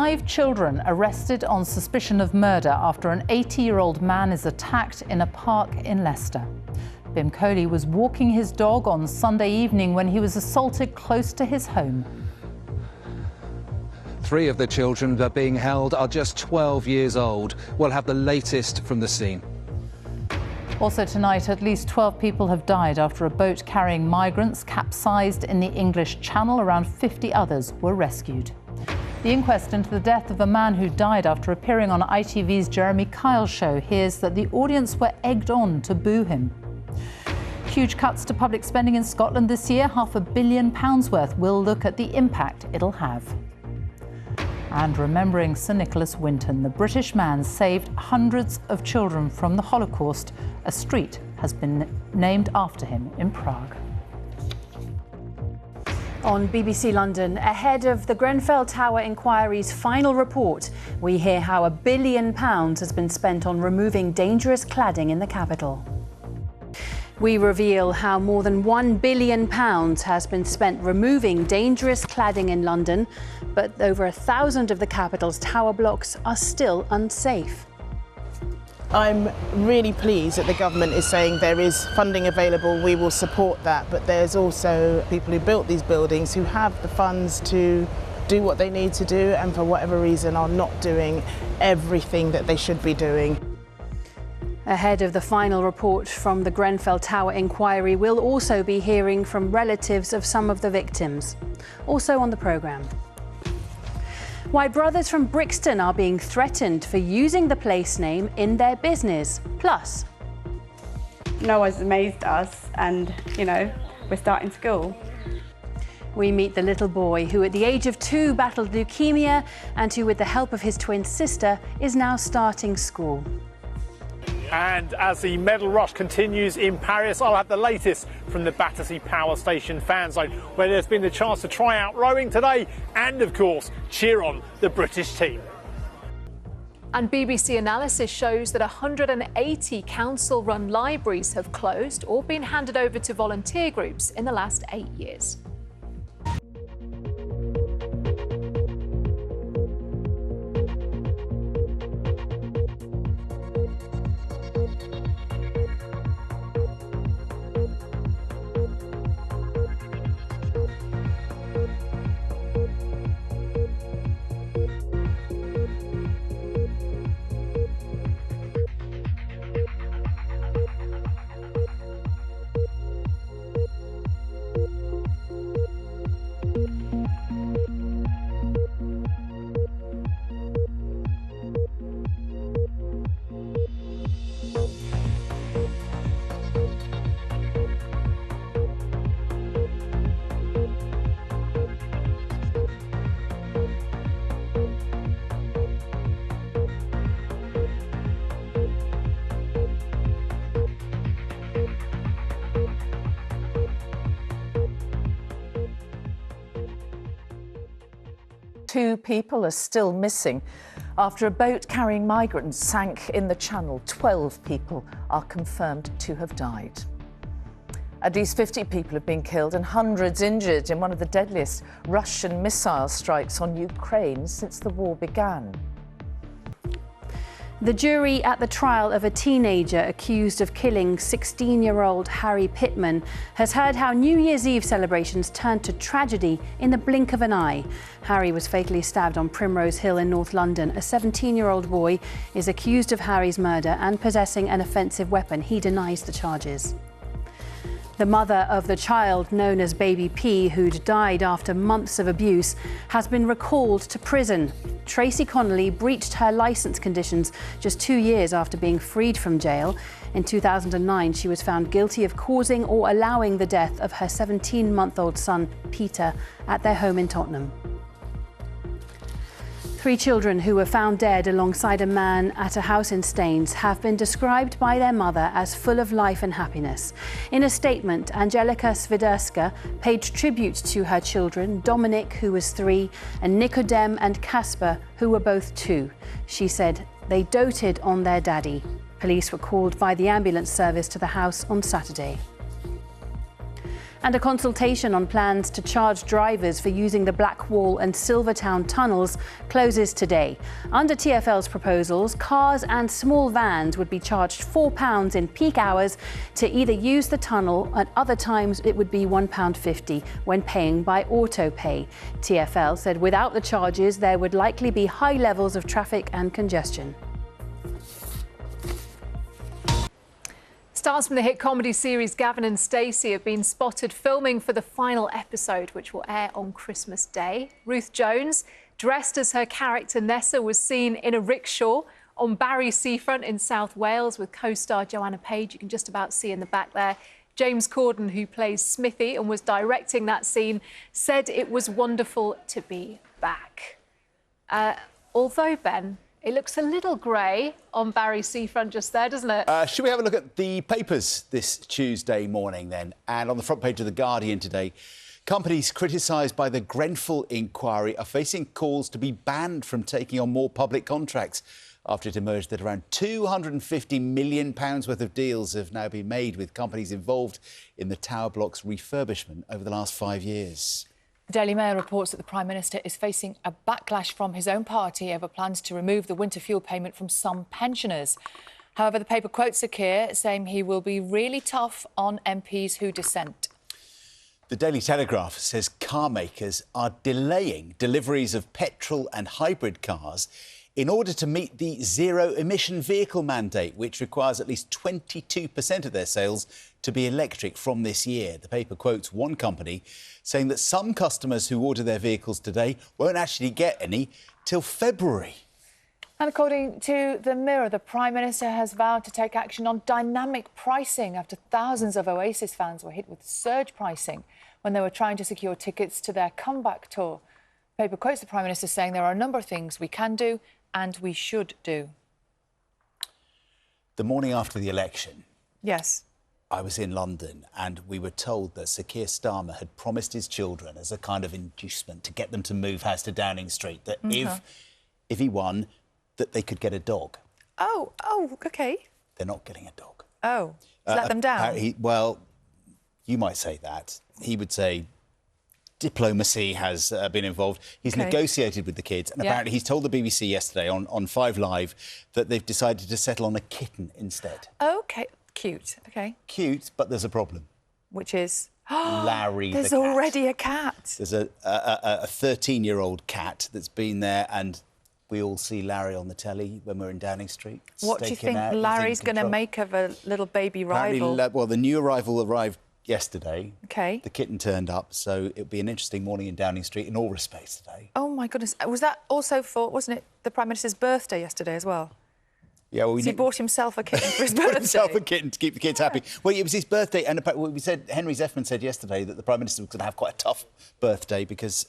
5 children arrested on suspicion of murder after an 80-year-old man is attacked in a park in Leicester. Bim Coley was walking his dog on Sunday evening when he was assaulted close to his home. 3 of the children that are being held are just 12 years old. We'll have the latest from the scene. Also tonight, at least 12 people have died after a boat carrying migrants capsized in the English Channel. Around 50 others were rescued. The inquest into the death of a man who died after appearing on ITV's Jeremy Kyle show hears that the audience were egged on to boo him. Huge cuts to public spending in Scotland this year, £500 million worth. We'll look at the impact it'll have. And remembering Sir Nicholas Winton, the British man saved hundreds of children from the Holocaust. A street has been named after him in Prague. On BBC London, ahead of the Grenfell Tower inquiry's final report, we hear how £1 billion has been spent on removing dangerous cladding in the capital. We reveal how more than £1 billion has been spent removing dangerous cladding in London, but over 1,000 of the capital's tower blocks are still unsafe. I'm really pleased that the government is saying there is funding available, we will support that, but there's also people who built these buildings who have the funds to do what they need to do and for whatever reason are not doing everything that they should be doing. Ahead of the final report from the Grenfell Tower inquiry, we'll also be hearing from relatives of some of the victims. Also on the programme, why brothers from Brixton are being threatened for using the place name in their business. Plus, no one's amazed us and, we're starting school. We meet the little boy who at the age of 2 battled leukemia and who, with the help of his twin sister, is now starting school. And as the medal rush continues in Paris, I'll have the latest from the Battersea Power Station fan zone, where there's been the chance to try out rowing today and, of course, cheer on the British team. And BBC analysis shows that 180 council-run libraries have closed or been handed over to volunteer groups in the last 8 years. Two people are still missing after a boat carrying migrants sank in the Channel. 12 people are confirmed to have died. At least 50 people have been killed and hundreds injured in one of the deadliest Russian missile strikes on Ukraine since the war began. The jury at the trial of a teenager accused of killing 16-year-old Harry Pittman has heard how New Year's Eve celebrations turned to tragedy in the blink of an eye. Harry was fatally stabbed on Primrose Hill in North London. A 17-year-old boy is accused of Harry's murder and possessing an offensive weapon. He denies the charges. The mother of the child, known as Baby P, who'd died after months of abuse, has been recalled to prison. Tracy Connolly breached her licence conditions just 2 years after being freed from jail. In 2009, she was found guilty of causing or allowing the death of her 17-month-old son, Peter, at their home in Tottenham. 3 children who were found dead alongside a man at a house in Staines have been described by their mother as full of life and happiness. In a statement, Angelika Swiderska paid tribute to her children, Dominic, who was 3, and Nicodem and Casper, who were both 2. She said they doted on their daddy. Police were called by the ambulance service to the house on Saturday. And a consultation on plans to charge drivers for using the Blackwall and Silvertown tunnels closes today. Under TfL's proposals, cars and small vans would be charged £4 in peak hours to either use the tunnel. At other times, it would be £1.50 when paying by autopay. TfL said without the charges, there would likely be high levels of traffic and congestion. Stars from the hit comedy series Gavin and Stacey have been spotted filming for the final episode, which will air on Christmas Day. Ruth Jones, dressed as her character Nessa, was seen in a rickshaw on Barry Seafront in South Wales with co-star Joanna Page. You can just about see in the back there. James Corden, who plays Smithy and was directing that scene, said it was wonderful to be back. Although, Ben, it looks a little grey on Barry Seafront just there, doesn't it? Should we have a look at the papers this Tuesday morning then? And on the front page of The Guardian today, companies criticised by the Grenfell inquiry are facing calls to be banned from taking on more public contracts after it emerged that around £250 million worth of deals have now been made with companies involved in the tower block's refurbishment over the last 5 years. The Daily Mail reports that the Prime Minister is facing a backlash from his own party over plans to remove the winter fuel payment from some pensioners. However, the paper quotes Sir Keir saying he will be really tough on MPs who dissent. The Daily Telegraph says car makers are delaying deliveries of petrol and hybrid cars in order to meet the zero-emission vehicle mandate, which requires at least 22% of their sales to be electric from this year. The paper quotes one company saying that some customers who order their vehicles today won't actually get any till February. And according to the Mirror, the Prime Minister has vowed to take action on dynamic pricing after thousands of Oasis fans were hit with surge pricing when they were trying to secure tickets to their comeback tour. The paper quotes the Prime Minister saying there are a number of things we can do and we should do. The morning after the election, Yes. I was in London and we were told that Sir Keir Starmer had promised his children as a kind of inducement to get them to move house to Downing Street, that if he won, that they could get a dog. Oh, OK. They're not getting a dog. Oh, let them down? Well, you might say that. He would say diplomacy has been involved. He's negotiated with the kids, and apparently he's told the BBC yesterday on 5 Live that they've decided to settle on a kitten instead. OK, cute, OK. Cute, but there's a problem. Which is? Larry There's the cat. already a cat. There's a 13-year-old cat that's been there, and we all see Larry on the telly when we're in Downing Street. What do you think Larry's going to make of a little baby rival? Well, the new arrival arrived yesterday. OK. The kitten turned up, so it'll be an interesting morning in Downing Street in all respects today. Oh, my goodness. Was that also for, wasn't it, the Prime Minister's birthday yesterday as well? Yeah, well, he bought himself a kitten for his birthday. Himself a kitten to keep the kids happy. Well, it was his birthday, and we said Henry Zeffman said yesterday that the Prime Minister was going to have quite a tough birthday because,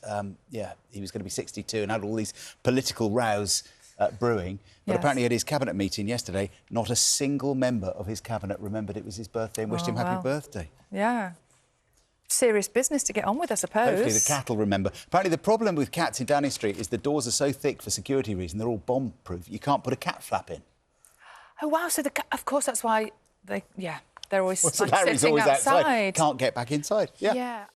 he was going to be 62 and had all these political rows brewing. But apparently at his cabinet meeting yesterday, not a single member of his cabinet remembered it was his birthday and wished him happy birthday. Yeah. Serious business to get on with, I suppose. Hopefully the cat will remember. Apparently the problem with cats in Downing Street is the doors are so thick for security reasons, they're all bomb-proof. You can't put a cat flap in. Oh, wow, so of course that's why they're always Larry's sitting always outside. Can't get back inside. Yeah.